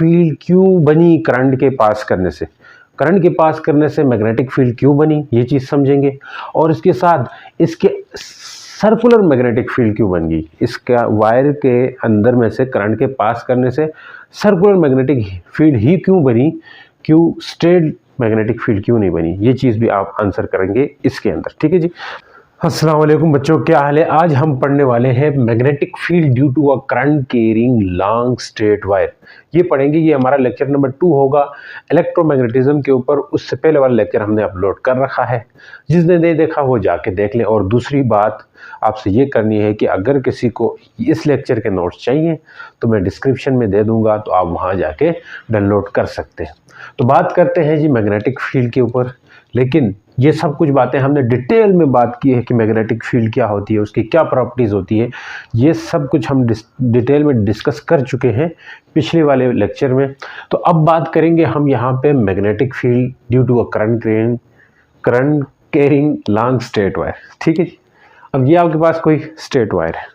Field क्यों बनी current के पास करने से, करंट के पास करने से मैग्नेटिक फील्ड क्यों बनी, ये चीज़ समझेंगे। और इसके साथ इसके सर्कुलर मैग्नेटिक फील्ड क्यों बन गई, इसका वायर के अंदर में से करंट के पास करने से सर्कुलर मैग्नेटिक फील्ड ही क्यों बनी, क्यों स्ट्रेट मैग्नेटिक फील्ड क्यों नहीं बनी, ये चीज़ भी आप आंसर करेंगे इसके अंदर। ठीक है जी। अस्सलाम वालेकुम बच्चों, क्या हाल है। आज हम पढ़ने वाले हैं magnetic field due to a current carrying long straight wire. ये पढ़ेंगे, ये हमारा लेक्चर नंबर 2 होगा इलेक्ट्रोमैग्नेटिज्म के ऊपर। उससे पहले वाला लेक्चर हमने अपलोड कर रखा है, जिसने नहीं देखा वो जाके देख ले। और दूसरी बात आपसे ये करनी है कि अगर किसी को इस लेक्चर के नोट्स चाहिए तो मैं डिस्क्रिप्शन में दे दूंगा, तो आप वहाँ जाके डाउनलोड कर सकते हैं। तो बात करते हैं जी मैग्नेटिक फील्ड के ऊपर। लेकिन ये सब कुछ बातें हमने डिटेल में बात की है कि मैग्नेटिक फील्ड क्या होती है, उसकी क्या प्रॉपर्टीज़ होती है, ये सब कुछ हम डिटेल में डिस्कस कर चुके हैं पिछले वाले लेक्चर में। तो अब बात करेंगे हम यहाँ पे magnetic field due to a current carrying long straight wire. ठीक है जी। अब ये आपके पास कोई स्ट्रेट वायर है,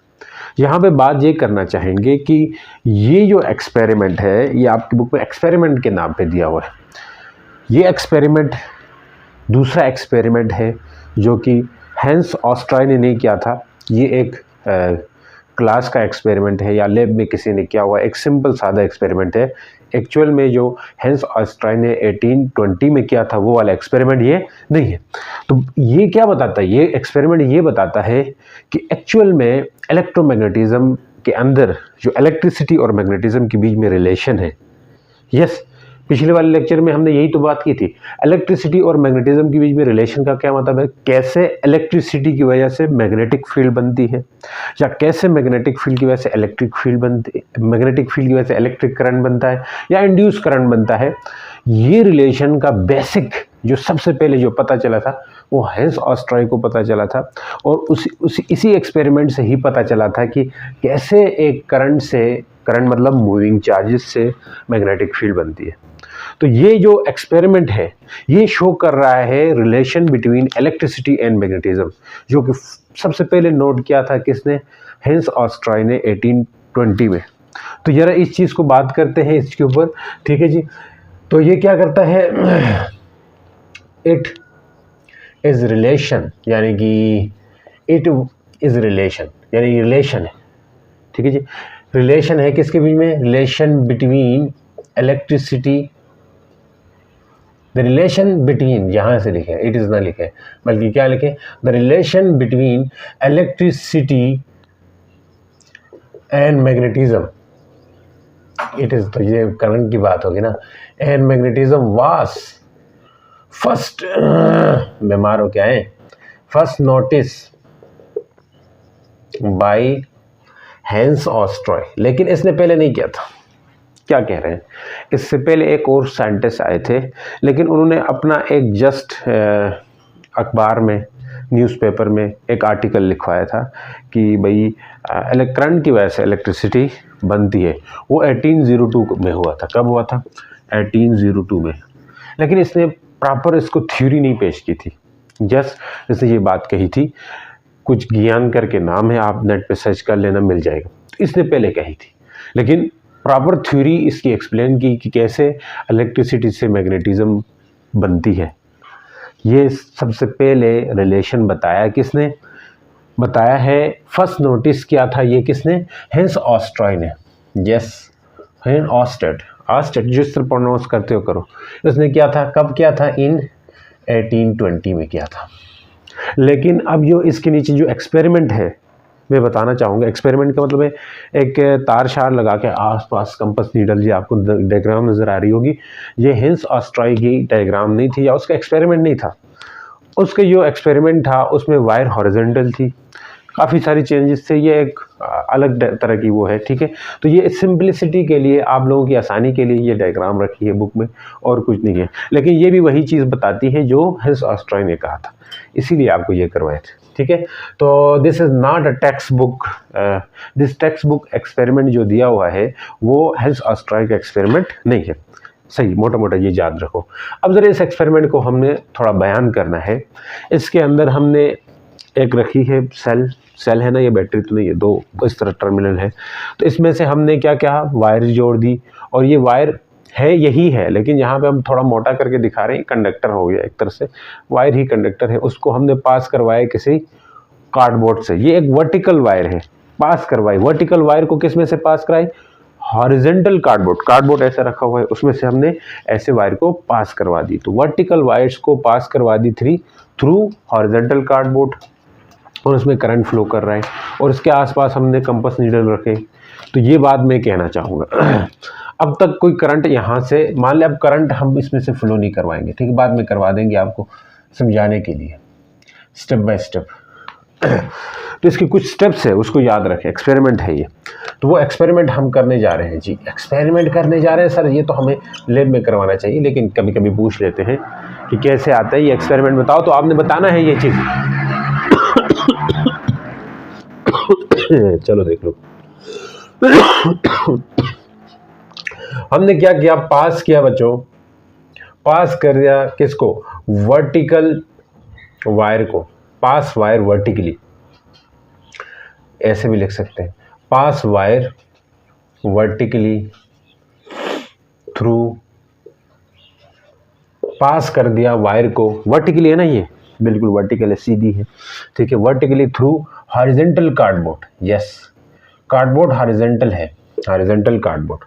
यहाँ पे बात ये करना चाहेंगे कि ये जो एक्सपेरिमेंट है, ये आपकी बुक में एक्सपेरिमेंट के नाम पे दिया हुआ है। ये एक्सपेरिमेंट दूसरा एक्सपेरिमेंट है जो कि हैंस ऑस्ट्राय ने नहीं किया था। ये एक क्लास का एक्सपेरिमेंट है या लैब में किसी ने किया हुआ एक सिंपल सादा एक्सपेरिमेंट है। एक्चुअल में जो हैंस ऑस्ट्राय ने 1820 में किया था वो वाला एक्सपेरिमेंट ये नहीं है। तो ये क्या बताता है, ये एक्सपेरिमेंट ये बताता है कि एक्चुअल में इलेक्ट्रोमैग्नेटिज्म के अंदर जो इलेक्ट्रिसिटी और मैग्नेटिज्म के बीच में रिलेशन है। यस, पिछले वाले लेक्चर में हमने यही तो बात की थी। इलेक्ट्रिसिटी और मैग्नेटिज्म के बीच में रिलेशन का क्या मतलब है, कैसे इलेक्ट्रिसिटी की वजह से मैग्नेटिक फील्ड बनती है, या कैसे मैग्नेटिक फील्ड की वजह से इलेक्ट्रिक फील्ड बनती है, मैग्नेटिक फील्ड की वजह से इलेक्ट्रिक करंट बनता है या इंड्यूस करंट बनता है। ये रिलेशन का बेसिक जो सबसे पहले जो पता चला था वो हैंस ऑस्ट्राय को पता चला था। और इसी एक्सपेरिमेंट से ही पता चला था कि कैसे एक करंट मतलब मूविंग चार्जेस से मैग्नेटिक फील्ड बनती है। तो ये जो एक्सपेरिमेंट है ये शो कर रहा है relation between electricity and magnetism, जो कि सबसे पहले नोट किया था किसने, हैंस ऑस्ट्राय ने 1820 में। तो जरा इस चीज़ को बात करते हैं इसके ऊपर। ठीक है जी। तो ये क्या करता है, इट इज रिलेशन, यानी कि इट इज रिलेशन यानी रिलेशन है। ठीक है जी। रिलेशन है किसके बीच में, relation between electricity, the relation between, यहाँ से लिखे इट इज़ ना लिखे बल्कि क्या लिखे, the relation between electricity and magnetism. It is, तो ये करंट की बात होगी ना, एंड मैग्नेटिज्म वाज फर्स्ट, बीमार हो क्या है, फर्स्ट नोटिस बाय हैंस ऑस्ट्राय। लेकिन इसने पहले नहीं किया था। क्या कह रहे हैं, इससे पहले एक और साइंटिस्ट आए थे, लेकिन उन्होंने अपना एक जस्ट अखबार में, न्यूज़पेपर में एक आर्टिकल लिखवाया था कि भाई करंट की वजह से इलेक्ट्रिसिटी बनती है। वो 1802 में हुआ था। कब हुआ था, 1802 में। लेकिन इसने प्रॉपर इसको थ्योरी नहीं पेश की थी, जस्ट इसने ये बात कही थी, कुछ ज्ञान करके नाम है, आप नेट पे सर्च कर लेना, मिल जाएगा। तो इसने पहले कही थी, लेकिन प्रॉपर थ्योरी इसकी एक्सप्लेन की कि कैसे इलेक्ट्रिसिटी से मैग्नेटिज्म बनती है। ये सबसे पहले रिलेशन बताया किसने, बताया है, फर्स्ट नोटिस किया था ये किसने, हैंस ऑस्ट्राय ने। यस, हैंस ऑस्टेट जिस तरह प्रोनाउंस करते हो करो। उसने किया था, कब किया था, इन 1820 में किया था। लेकिन अब जो इसके नीचे जो एक्सपेरिमेंट है मैं बताना चाहूँगा। एक्सपेरिमेंट का मतलब है एक तार शार लगा के आसपास कंपास नीडल, जी आपको डायग्राम नज़र आ रही होगी, ये हैंस ऑस्ट्राय की डायग्राम नहीं थी या उसका एक्सपेरिमेंट नहीं था। उसका जो एक्सपेरिमेंट था उसमें वायर हॉरिजॉन्टल थी, काफ़ी सारी चेंजेस थे, ये एक अलग तरह की वो है। ठीक है। तो ये सिंपलिसिटी के लिए, आप लोगों की आसानी के लिए ये डायग्राम रखी है बुक में, और कुछ नहीं है। लेकिन ये भी वही चीज़ बताती है जो हैंस ऑस्ट्राय ने कहा था, इसीलिए आपको ये करवाए थे। ठीक है। तो this is not a text book, this text book experiment जो दिया हुआ है वो हैंस ऑस्ट्राय का एक्सपेरिमेंट नहीं है। सही, मोटा मोटा ये याद रखो। अब ज़रा इस एक्सपेरिमेंट को हमने थोड़ा बयान करना है। इसके अंदर हमने एक रखी है सेल है ना, ये बैटरी तो नहीं है, दो इस तरह टर्मिनल है। तो इसमें से हमने क्या क्या वायर जोड़ दी, और ये वायर है यही है, लेकिन यहाँ पे हम थोड़ा मोटा करके दिखा रहे हैं, कंडक्टर हो गया एक तरह से, वायर ही कंडक्टर है। उसको हमने पास करवाया किसी कार्डबोर्ड से, ये एक वर्टिकल वायर है, पास करवाई। वर्टिकल वायर को किस में से पास कराई? हॉरिजॉन्टल कार्डबोर्ड ऐसा रखा हुआ है, उसमें से हमने ऐसे वायर को पास करवा दी। तो वर्टिकल वायर्स को पास करवा दी थ्रू हॉरिजॉन्टल कार्डबोर्ड, और उसमें करंट फ्लो कर रहा है, और इसके आसपास हमने कंपास नीडल रखे। तो ये बात मैं कहना चाहूँगा। अब तक कोई करंट यहाँ से, मान लिया अब करंट हम इसमें से फ्लो नहीं करवाएंगे, ठीक है, बाद में करवा देंगे आपको समझाने के लिए स्टेप बाय स्टेप। तो इसके कुछ स्टेप्स है, उसको याद रखें, एक्सपेरिमेंट है ये। तो वो एक्सपेरिमेंट हम करने जा रहे हैं जी, एक्सपेरिमेंट करने जा रहे हैं सर, ये तो हमें लैब में करवाना चाहिए, लेकिन कभी कभी पूछ लेते हैं कि कैसे आता है ये एक्सपेरिमेंट, बताओ। तो आपने बताना है ये चीज़। चलो देख लो। हमने क्या किया, पास किया बच्चों, पास कर दिया किसको? वर्टिकल वायर को, पास वायर वर्टिकली, ऐसे भी लिख सकते हैं, पास वायर वर्टिकली थ्रू, पास कर दिया वायर को, वर्टिकली है ना, ये बिल्कुल वर्टिकल है, सीधी है, ठीक है, vertically through horizontal cardboard. Yes, cardboard horizontal है, हॉरिजॉन्टल कार्डबोर्ड।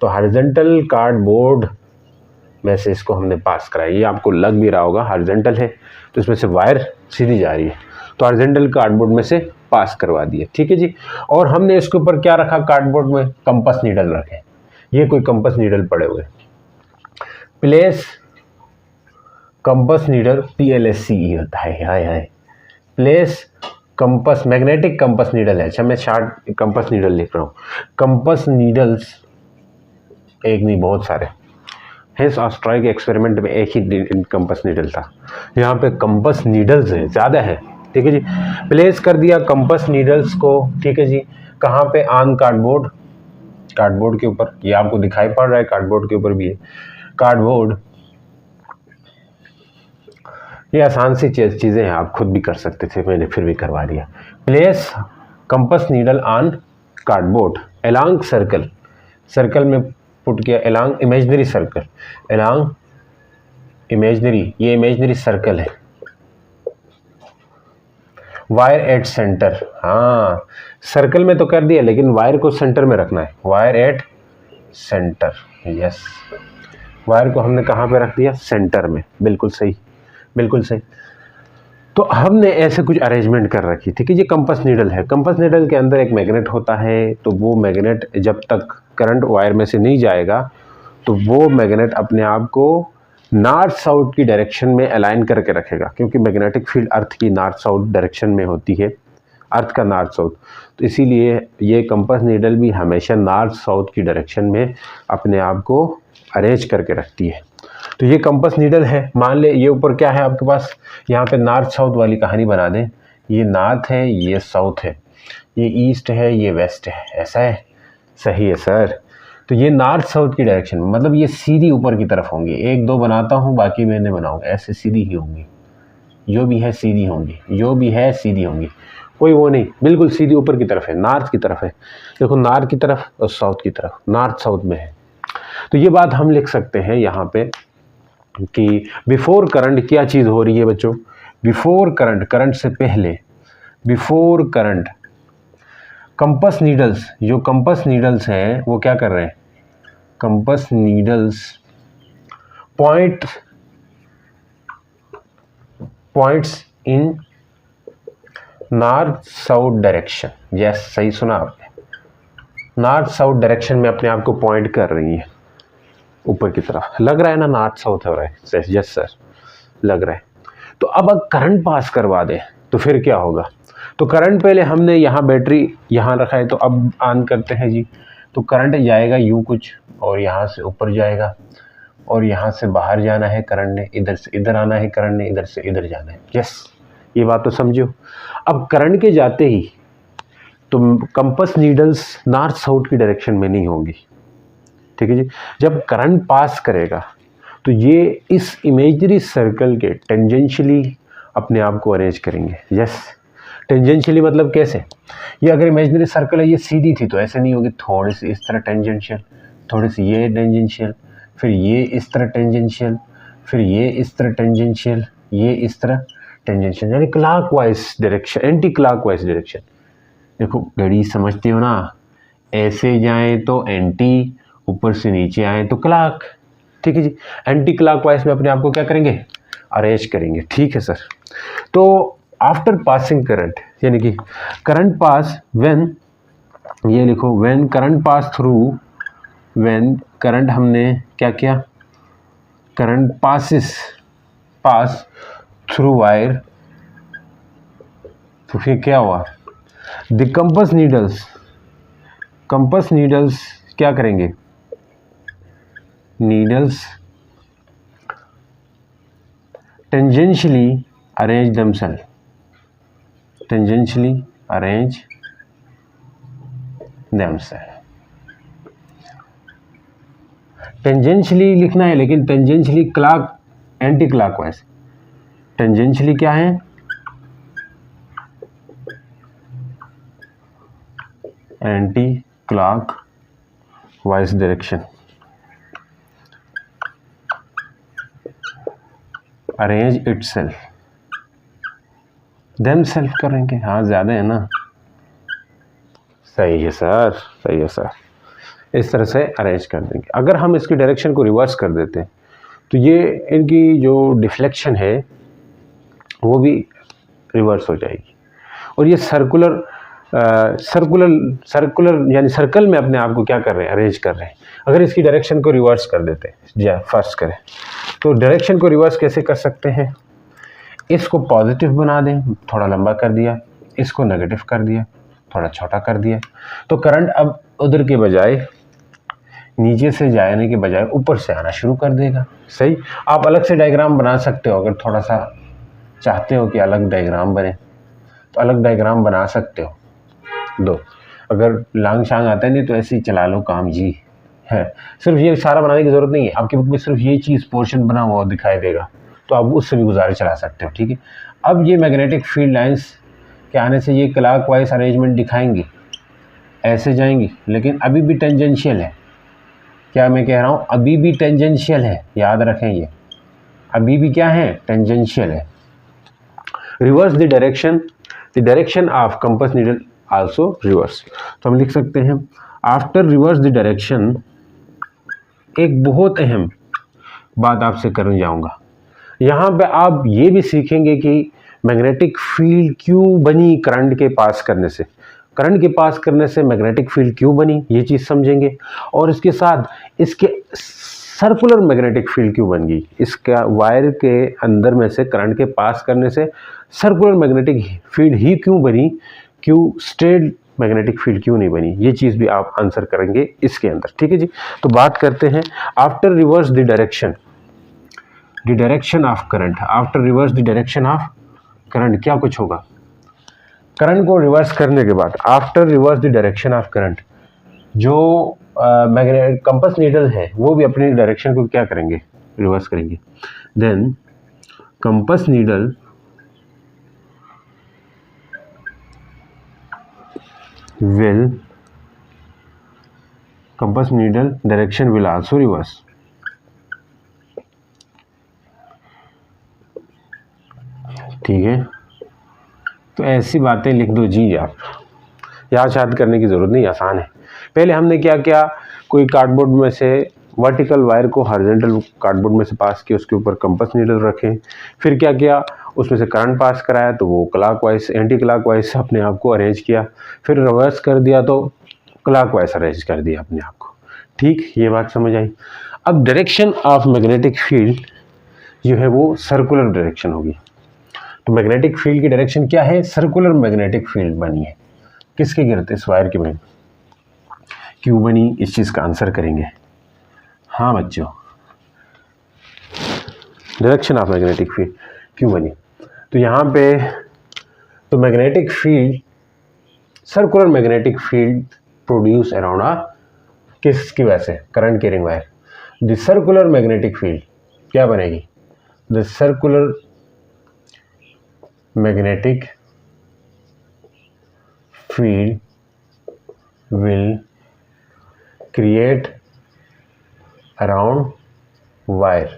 तो हॉरिजॉन्टल कार्डबोर्ड में से इसको हमने पास कराया, ये आपको लग भी रहा होगा, हॉरिजॉन्टल है तो इसमें से वायर सीधी जा रही है, तो हॉरिजॉन्टल कार्डबोर्ड में से पास करवा दिए, ठीक है जी। और हमने इसके ऊपर क्या रखा कार्डबोर्ड में? कंपास नीडल रखे। ये कोई कंपास नीडल पड़े हुए, प्लेस कंपास नीडल, PLSCE होता है, हाय place compass, magnetic compass needle है। अच्छा, मैं शार्ट कंपास नीडल लिख रहा हूँ। कंपास नीडल्स एक नहीं बहुत सारे हैं, ऑस्ट्रॉय के एक्सपेरिमेंट में एक ही कंपास नीडल था, यहाँ पे कंपास नीडल्स है, ज़्यादा है, ठीक है जी। प्लेस कर दिया कंपास नीडल्स को, ठीक है जी, कहाँ पे? ऑन कार्डबोर्ड, कार्डबोर्ड के ऊपर, ये आपको दिखाई पड़ रहा है, कार्डबोर्ड के ऊपर भी है, कार्डबोर्ड। ये आसान सी चीज़ें हैं, आप खुद भी कर सकते थे, मैंने फिर भी करवा दिया। Place compass needle on cardboard along circle, circle में पुट किया, along imaginary circle, along imaginary, ये इमेजिनरी सर्कल है, वायर एट सेंटर। हाँ, सर्कल में तो कर दिया, लेकिन वायर को सेंटर में रखना है, wire at centre. Yes, wire को हमने कहाँ पे रख दिया? सेंटर में, बिल्कुल सही, बिल्कुल सही। तो हमने ऐसे कुछ अरेंजमेंट कर रखी, ठीक है। ये कंपास नीडल है, कंपास नीडल के अंदर एक मैग्नेट होता है, तो वो मैग्नेट जब तक करंट वायर में से नहीं जाएगा, तो वो मैग्नेट अपने आप को नॉर्थ साउथ की डायरेक्शन में अलाइन करके रखेगा, क्योंकि मैग्नेटिक फील्ड अर्थ की नॉर्थ साउथ डायरेक्शन में होती है, अर्थ का नॉर्थ साउथ, तो इसीलिए ये कंपास नीडल भी हमेशा नॉर्थ साउथ की डायरेक्शन में अपने आप को अरेंज करके रखती है। तो ये कंपास नीडल है, मान ले ये ऊपर क्या है आपके पास, यहाँ पे नॉर्थ साउथ वाली कहानी बना दें, ये नॉर्थ है, ये साउथ है, ये ईस्ट है, ये वेस्ट है, ऐसा है, सही है सर। तो ये नॉर्थ साउथ की डायरेक्शन में, मतलब ये सीधी ऊपर की तरफ होंगी, एक दो बनाता हूँ, बाकी मैंने बनाऊंगा, ऐसे सीधी ही होंगी, जो भी है सीधी होंगी, जो भी है सीधी होंगी, कोई वो नहीं, बिल्कुल सीधी ऊपर की तरफ है, नॉर्थ की तरफ है, देखो नॉर्थ की तरफ और साउथ की तरफ, नॉर्थ साउथ में है। तो ये बात हम लिख सकते हैं यहाँ पे कि बिफोर करंट क्या चीज़ हो रही है बच्चों? बिफोर करंट, करंट से पहले, बिफोर करंट कंपास नीडल्स, जो कंपास नीडल्स हैं वो क्या कर रहे हैं? Compass needles points in north south direction. Yes, सही सुना आपने, नॉर्थ साउथ डायरेक्शन में अपने आप को पॉइंट कर रही है ऊपर की तरफ, लग रहा है ना नॉर्थ साउथ हो रहा है? यस सर, लग रहा है। तो अब करंट पास करवा दे तो फिर क्या होगा? तो करंट पहले हमने यहाँ बैटरी यहाँ रखा है, तो अब ऑन करते हैं जी, तो करंट जाएगा यूँ कुछ, और यहाँ से ऊपर जाएगा, और यहाँ से बाहर जाना है करंट ने, इधर से इधर आना है करंट ने, इधर से इधर जाना है। यस, ये बात तो समझो। अब करंट के जाते ही तो कंपास नीडल्स नॉर्थ साउथ की डायरेक्शन में नहीं होंगी, ठीक है जी। जब करंट पास करेगा तो ये इस इमेजिनरी सर्कल के टेंजेंशियली अपने आप को अरेंज करेंगे। यस, टेंजेंशियली मतलब कैसे, ये अगर इमेजिनरी सर्कल है ये सीधी थी तो ऐसे नहीं होगी, थोड़ी सी इस तरह टेंजेंशियल, थोड़ी सी ये टेंजेंशियल, फिर ये इस तरह टेंजेंशियल, फिर ये इस तरह टेंजेंशियल, ये इस तरह टेंजेंशियल, यानी clockwise direction, anti clockwise direction. देखो घड़ी समझते हो ना, ऐसे जाएं तो एंटी, ऊपर से नीचे आए तो क्लॉक, ठीक है जी। एंटी क्लॉकवाइज में अपने आप को क्या करेंगे, अरेंज करेंगे, ठीक है सर। तो आफ्टर पासिंग करंट, यानी कि करंट पास व्हेन, ये लिखो when current pass through, when current हमने क्या किया, करंट पास थ्रू वायर, तो फिर क्या हुआ, द कंपास नीडल्स क्या करेंगे, needles tangentially arrange themselves, tangentially arrange themselves। Tangentially लिखना है लेकिन tangentially clock anti clockwise, tangentially क्या है, anti clockwise direction, arrange itself, themselves करेंगे, हाँ ज़्यादा है ना, सही है सर, सही है सर, इस तरह से अरेंज कर देंगे। अगर हम इसकी डायरेक्शन को रिवर्स कर देते हैं तो ये इनकी जो डिफ्लेक्शन है वो भी रिवर्स हो जाएगी, और ये सर्कुलर यानी सर्कल में अपने आप को क्या कर रहे हैं, अरेंज कर रहे हैं। अगर इसकी डायरेक्शन को रिवर्स कर देते हैं, या फर्स्ट करें तो डायरेक्शन को रिवर्स कैसे कर सकते हैं, इसको पॉजिटिव बना दें, थोड़ा लंबा कर दिया, इसको नेगेटिव कर दिया, थोड़ा छोटा कर दिया, तो करंट अब उधर के बजाय, नीचे से जाने के बजाय ऊपर से आना शुरू कर देगा। सही, आप अलग से डायग्राम बना सकते हो, अगर थोड़ा सा चाहते हो कि अलग डायग्राम बने तो अलग डायग्राम बना सकते हो। दो, अगर लांग शांग आता है नहीं तो ऐसे ही चला लो काम जी है, सिर्फ ये सारा बनाने की ज़रूरत नहीं है, आपकी बुक में सिर्फ ये चीज़ पोर्शन बना हुआ दिखाई देगा तो आप उससे भी गुजारे चला सकते हो, ठीक है। अब ये मैग्नेटिक फील्ड लाइंस के आने से ये क्लॉकवाइज अरेंजमेंट दिखाएंगी, ऐसे जाएंगी, लेकिन अभी भी टेंजेंशियल है। क्या मैं कह रहा हूँ, अभी भी टेंजेंशियल है, याद रखें ये अभी भी क्या है, टेंजेंशियल है। Reverse the direction of compass needle also reverse, तो हम लिख सकते हैं आफ्टर रिवर्स द डायरेक्शन। एक बहुत अहम बात आपसे करने जाऊंगा, यहाँ पे आप ये भी सीखेंगे कि मैग्नेटिक फील्ड क्यों बनी करंट के पास करने से, करंट के पास करने से मैग्नेटिक फील्ड क्यों बनी, ये चीज़ समझेंगे। और इसके साथ इसके सर्कुलर मैग्नेटिक फील्ड क्यों बन गई, इसका वायर के अंदर में से करंट के पास करने से सर्कुलर मैग्नेटिक फील्ड ही क्यों बनी, क्यों स्ट्रेट मैग्नेटिक फील्ड क्यों नहीं बनी, ये चीज़ भी आप आंसर करेंगे इसके अंदर, ठीक है जी। तो बात करते हैं after reverse the direction of current, after reverse the direction of current क्या कुछ होगा, करंट को रिवर्स करने के बाद after reverse the direction of current, जो मैग्नेटिक कंपास नीडल है वो भी अपनी डायरेक्शन को क्या करेंगे, रिवर्स करेंगे। Then compass needle direction will also reverse. ठीक है, तो ऐसी बातें लिख दो जी, आप याद याद करने की ज़रूरत नहीं, आसान है। पहले हमने क्या किया, कोई कार्डबोर्ड में से वर्टिकल वायर को हॉरिजॉन्टल कार्डबोर्ड में से पास किया, उसके ऊपर कंपास नीडल रखे, फिर क्या किया, उसमें से करंट पास कराया तो वो क्लॉकवाइज एंटी क्लॉकवाइज अपने आप को अरेंज किया, फिर रिवर्स कर दिया तो क्लॉकवाइज अरेंज कर दिया अपने आप को। ठीक, ये बात समझ आई। अब डायरेक्शन ऑफ मैग्नेटिक फील्ड जो है वो सर्कुलर डायरेक्शन होगी। तो मैग्नेटिक फील्ड की डायरेक्शन क्या है, सर्कुलर मैग्नेटिक फील्ड बनी है। किसके गिरते, इस वायर की बनी, क्यों बनी, इस चीज़ का आंसर करेंगे। हाँ बच्चों, डायरेक्शन ऑफ मैग्नेटिक फील्ड क्यों बनी, तो यहाँ पे तो magnetic field, circular magnetic field produce around किसकी वजह से, current carrying wire. The circular magnetic field क्या बनेगी, the circular magnetic field will create around wire।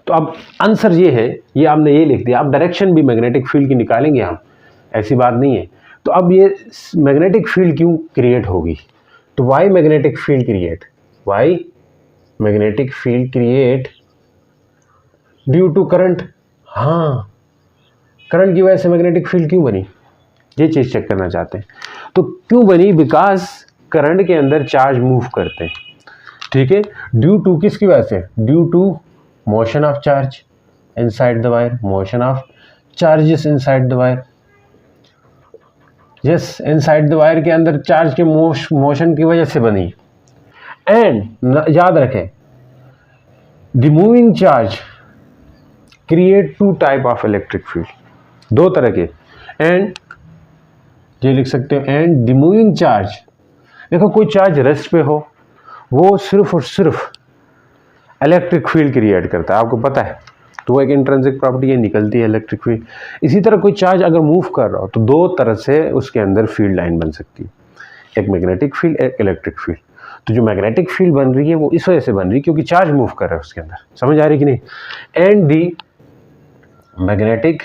तो अब आंसर ये है, ये आपने ये लिख दिया। अब डायरेक्शन भी मैग्नेटिक फील्ड की निकालेंगे हम, ऐसी बात नहीं है। तो अब ये मैग्नेटिक फील्ड क्यों क्रिएट होगी, तो why magnetic field create, why magnetic field create due to current. हाँ, करंट की वजह से मैग्नेटिक फील्ड क्यों बनी, ये चीज चेक करना चाहते हैं। तो क्यों बनी, बिकॉज करंट के अंदर चार्ज मूव करते हैं, ठीक है। ड्यू टू किसकी वजह से, due to motion of charge inside the wire, motion of charges inside the wire. Yes, inside the wire के अंदर चार्ज के मोशन की वजह से बनी। एंड याद रखें, the moving charge create two type of electric field, दो तरह के। एंड ये लिख सकते हो, एंड द मूविंग चार्ज, देखो कोई चार्ज रेस्ट पे हो, वो सिर्फ और सिर्फ इलेक्ट्रिक फील्ड क्रिएट करता है, आपको पता है। तो वो एक इंट्रिंसिक प्रॉपर्टी है, निकलती है इलेक्ट्रिक फील्ड। इसी तरह कोई चार्ज अगर मूव कर रहा हो तो दो तरह से उसके अंदर फील्ड लाइन बन सकती है, एक मैग्नेटिक फील्ड, एक इलेक्ट्रिक फील्ड। तो जो मैग्नेटिक फील्ड बन रही है वो इस वजह से बन रही है क्योंकि चार्ज मूव कर रहा है उसके अंदर, समझ आ रही कि नहीं। And the magnetic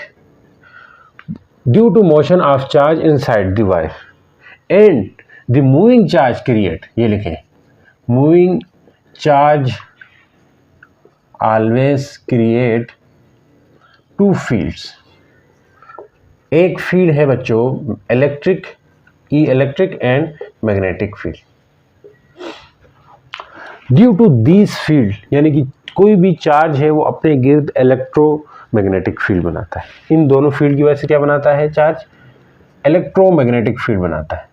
due to motion of charge inside the wire, and the moving charge create, ये लिखें, moving charge always create two fields. एक फील्ड है बच्चों electric, E electric and magnetic field. Due to these field, यानी कि कोई भी charge है वो अपने गिर्द इलेक्ट्रोमैग्नेटिक फील्ड बनाता है। इन दोनों फील्ड की वजह से क्या बनाता है चार्ज, इलेक्ट्रोमैग्नेटिक फील्ड बनाता है।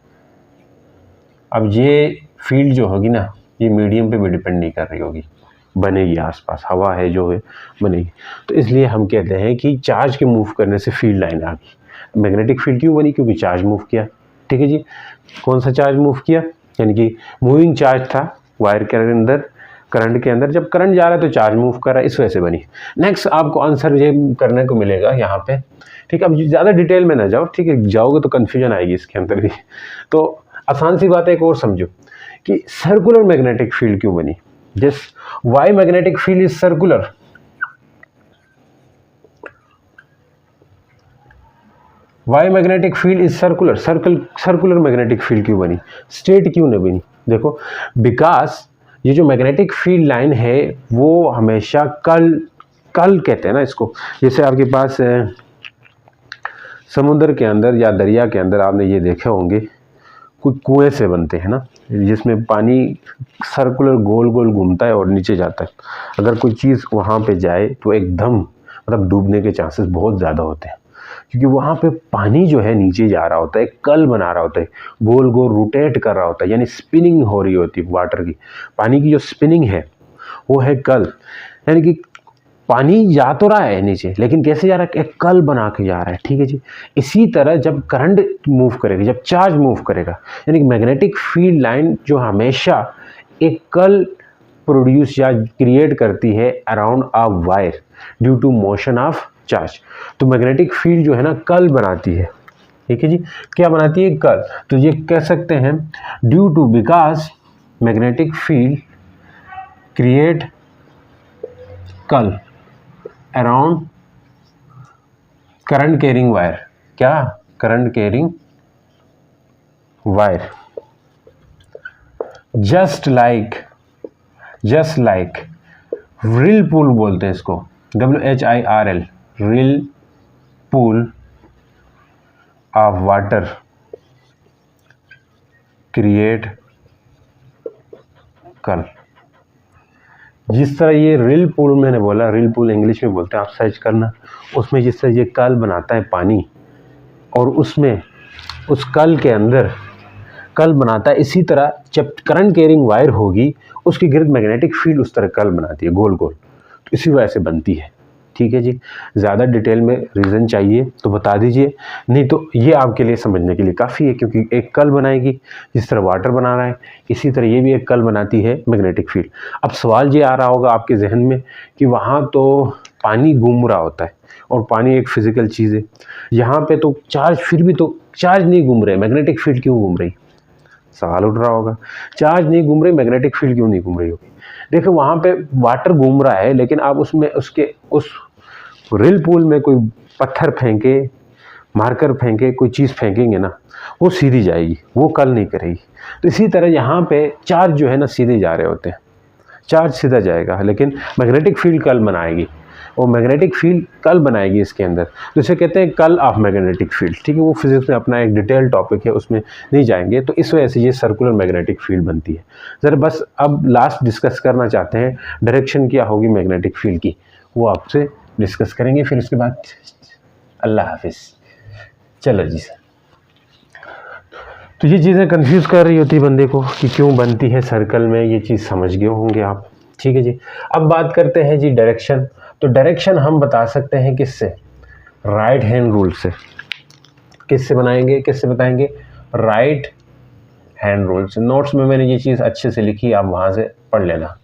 अब ये फील्ड जो होगी ना, ये मीडियम पे भी डिपेंड नहीं कर रही होगी, बनेगी आसपास, हवा है जो है बनेगी। तो इसलिए हम कहते हैं कि चार्ज के मूव करने से फील्ड लाइन आ गई। मैग्नेटिक फील्ड क्यों बनी, क्योंकि चार्ज मूव किया, ठीक है जी। कौन सा चार्ज मूव किया, यानी कि मूविंग चार्ज था वायर के अंदर, करंट के अंदर, जब करंट जा रहा है तो चार्ज मूव कर रहा है, इस वजह से बनी। नेक्स्ट आपको आंसर ये करने को मिलेगा यहाँ पे, ठीक है। अब ज़्यादा डिटेल में ना जाओ, ठीक है, जाओगे तो कन्फ्यूजन आएगी इसके अंदर भी। तो आसान सी बात है, एक और समझो कि सर्कुलर मैग्नेटिक फील्ड क्यों बनी। जिस why magnetic field is circular, why magnetic field is circular, circular magnetic field क्यों बनी, स्ट्रेट क्यों नहीं बनी, देखो बिकॉज ये जो मैग्नेटिक फील्ड लाइन है वो हमेशा कल कहते हैं ना इसको। जैसे आपके पास समुद्र के अंदर या दरिया के अंदर आपने ये देखे होंगे कुछ कुएं से बनते हैं ना, जिसमें पानी सर्कुलर गोल गोल घूमता है और नीचे जाता है। अगर कोई चीज़ वहाँ पे जाए तो एकदम मतलब डूबने के चांसेस बहुत ज़्यादा होते हैं, क्योंकि वहाँ पे पानी जो है नीचे जा रहा होता है, कल बना रहा होता है, गोल गोल रोटेट कर रहा होता है, यानी स्पिनिंग हो रही होती है वाटर की। पानी की जो स्पिनिंग है वो है कल, यानी कि पानी जा तो रहा है नीचे लेकिन कैसे जा रहा है, एक कल बना के जा रहा है, ठीक है जी। इसी तरह जब करंट मूव करेगा, जब चार्ज मूव करेगा, यानी कि मैग्नेटिक फील्ड लाइन जो हमेशा एक कल प्रोड्यूस या क्रिएट करती है around a wire due to motion of charge. तो मैग्नेटिक फील्ड जो है ना कल बनाती है, ठीक है जी। क्या बनाती है, कल। तो ये कह सकते हैं due to, because magnetic field create कल अराउंड करंट कैरिंग वायर, क्या, current carrying wire. Just like whirlpool बोलते हैं इसको, WHIRL, whirlpool of water create कल। जिस तरह ये रिल पूल मैंने बोला, रिल पूल इंग्लिश में बोलते हैं, आप सर्च करना, उसमें जिस तरह ये कल बनाता है पानी और उसमें उस कल के अंदर कल बनाता है, इसी तरह जब करंट कैरिंग वायर होगी उसकी गिर्द मैग्नेटिक फील्ड उस तरह कल बनाती है गोल गोल, तो इसी वजह से बनती है, ठीक है जी। ज़्यादा डिटेल में रीज़न चाहिए तो बता दीजिए, नहीं तो ये आपके लिए समझने के लिए काफ़ी है, क्योंकि एक कल बनाएगी जिस तरह वाटर बना रहा है, इसी तरह ये भी एक कल बनाती है मैग्नेटिक फील्ड। अब सवाल ये आ रहा होगा आपके जहन में कि वहाँ तो पानी घूम रहा होता है, और पानी एक फिजिकल चीज़ है। यहाँ पे तो चार्ज, फिर भी तो चार्ज नहीं घूम रहे, मैग्नेटिक फील्ड क्यों घूम रही? सवाल उठ रहा होगा, चार्ज नहीं घूम रही, मैग्नेटिक फील्ड क्यों नहीं घूम रही होगी? देखो वहाँ पे वाटर घूम रहा है, लेकिन आप उसमें उसके उस रिल पूल में कोई पत्थर फेंके, मार्कर फेंके, कोई चीज़ फेंकेंगे ना, वो सीधी जाएगी, वो कल नहीं करेगी। तो इसी तरह यहाँ पे चार्ज जो है ना सीधे जा रहे होते हैं, चार्ज सीधा जाएगा, लेकिन मैग्नेटिक फील्ड कल बनाएगी, वो मैग्नेटिक फील्ड कल बनाएगी इसके अंदर। तो इसे कहते हैं कल ऑफ मैग्नेटिक फील्ड, ठीक है। वो फिजिक्स में अपना एक डिटेल टॉपिक है, उसमें नहीं जाएंगे। तो इस वजह से ये सर्कुलर मैग्नेटिक फील्ड बनती है। ज़रा बस अब लास्ट डिस्कस करना चाहते हैं, डायरेक्शन क्या होगी मैग्नेटिक फील्ड की, वो आपसे डिस्कस करेंगे। फिर उसके बाद अल्लाह हाफिज़। चलो जी सर। तो ये चीज़ें कंफ्यूज कर रही होती बंदे को कि क्यों बनती है सर्कल में, ये चीज़ समझ गए होंगे आप, ठीक है जी। अब बात करते हैं जी डायरेक्शन। तो डायरेक्शन हम बता सकते हैं किससे? राइट हैंड रूल से। किससे बनाएंगे, किससे बताएंगे? राइट हैंड रूल से। नोट्स में मैंने ये चीज़ अच्छे से लिखी, आप वहाँ से पढ़ लेना,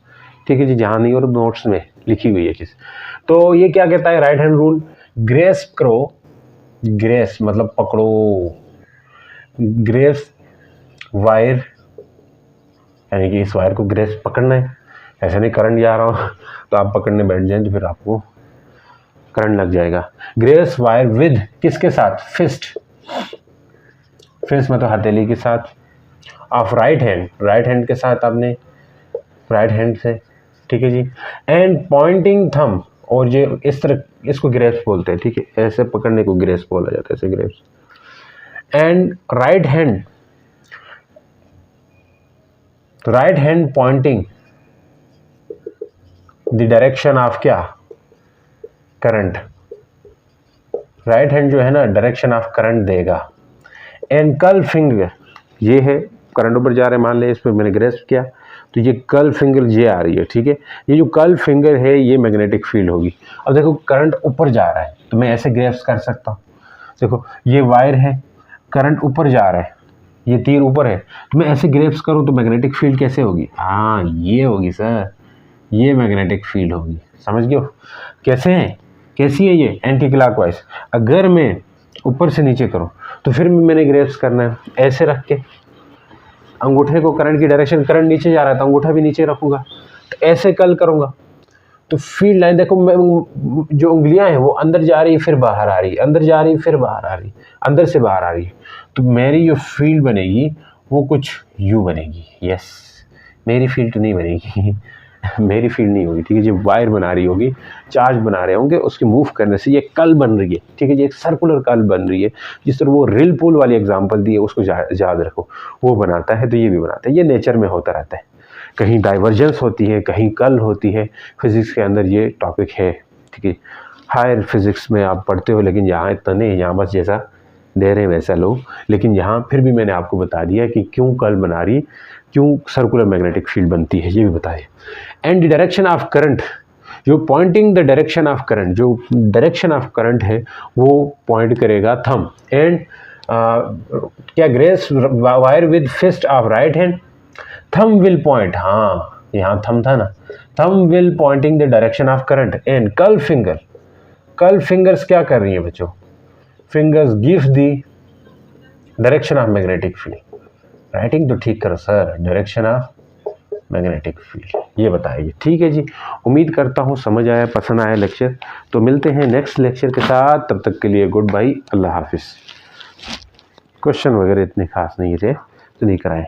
ठीक है जी, जहाँ नहीं और नोट्स में लिखी हुई है चीज़। तो ये क्या कहता है राइट हैंड रूल? ग्रेस्प करो, ग्रेस मतलब पकड़ो, ग्रेस वायर, यानी कि इस वायर को ग्रेस पकड़ना है। ऐसा नहीं करंट जा रहा हो तो आप पकड़ने बैठ जाएं तो फिर आपको करंट लग जाएगा। ग्रेस वायर विद किसके साथ? फिस्ट, फिस्ट मतलब हथेली के साथ, of right hand, right hand के साथ आपने राइट हैंड से, ठीक है जी। एंड पॉइंटिंग थंब, और ये इस तरह, इसको ग्रेप्स बोलते हैं, ठीक है, ऐसे पकड़ने को ग्रेप्स बोला जाता है, ऐसे grapes. And right hand, right hand Poynting the direction of क्या? करंट। राइट हैंड जो है ना डायरेक्शन ऑफ करंट देगा। एंड कर्ल फिंगर, ये है करंट ऊपर जा रहा है, मान ले इस पर मैंने ग्रेस्प किया तो ये कर्ल फिंगर ये आ रही है, ठीक है। ये जो कर्ल फिंगर है ये मैग्नेटिक फील्ड होगी। अब देखो करंट ऊपर जा रहा है तो मैं ऐसे ग्रेप्स कर सकता हूँ, देखो ये वायर है, करंट ऊपर जा रहा है, ये तीर ऊपर है, तो मैं ऐसे ग्रेप्स करूँ तो मैग्नेटिक फील्ड कैसे होगी? हाँ ये होगी सर, ये मैग्नेटिक फील्ड होगी, समझ गए हो? कैसे है, कैसी है ये? Anti clockwise. अगर मैं ऊपर से नीचे करूँ तो फिर मैंने ग्रेप्स करना है ऐसे रख के, अंगूठे को करंट की डायरेक्शन, करंट नीचे जा रहा है तो अंगूठा भी नीचे रखूँगा, तो ऐसे कल करूँगा तो फील्ड लाइन देखो, मैं जो उंगलियां हैं वो अंदर जा रही है फिर बाहर आ रही है, अंदर जा रही है फिर बाहर आ रही है, अंदर से बाहर आ रही है, तो मेरी जो फील्ड बनेगी वो कुछ यूँ बनेगी। यस, मेरी फील्ड नहीं बनेगी मेरी फील्ड नहीं होगी, ठीक है। जो वायर बना रही होगी, चार्ज बना रहे होंगे, उसके मूव करने से ये कल बन रही है, ठीक है जी, एक सर्कुलर कल बन रही है। जिस तरह वो रिल पूल वाली एग्जांपल दी है उसको याद रखो, वो बनाता है तो ये भी बनाता है। ये नेचर में होता रहता है, कहीं डाइवर्जेंस होती है, कहीं कल होती है, फिजिक्स के अंदर ये टॉपिक है, ठीक है। हायर फिजिक्स में आप पढ़ते हो, लेकिन यहाँ इतना नहीं, यहाँ बस जैसा दे रहे हैं वैसा लो। लेकिन यहाँ फिर भी मैंने आपको बता दिया कि क्यों कल बना रही, क्यों सर्कुलर मैग्नेटिक फील्ड बनती है, ये भी बताया। एंड डायरेक्शन ऑफ करंट, जो pointing the direction of current, जो डायरेक्शन ऑफ करंट है वो पॉइंट करेगा थंब। एंड क्या grace wire with fist of right hand, thumb will point, हाँ यहाँ थंब था ना, thumb will pointing the direction of current. And curl finger, curl fingers क्या कर रही है बच्चों? Fingers gives the direction of magnetic field. Writing तो ठीक करो sir, direction of magnetic field ये बताइए, ठीक है जी। उम्मीद करता हूँ समझ आया, पसंद आया लेक्चर। तो मिलते हैं नेक्स्ट लेक्चर के साथ, तब तक के लिए गुड बाय, अल्लाह हाफिज़। क्वेश्चन वगैरह इतने खास नहीं थे तो नहीं कराएं।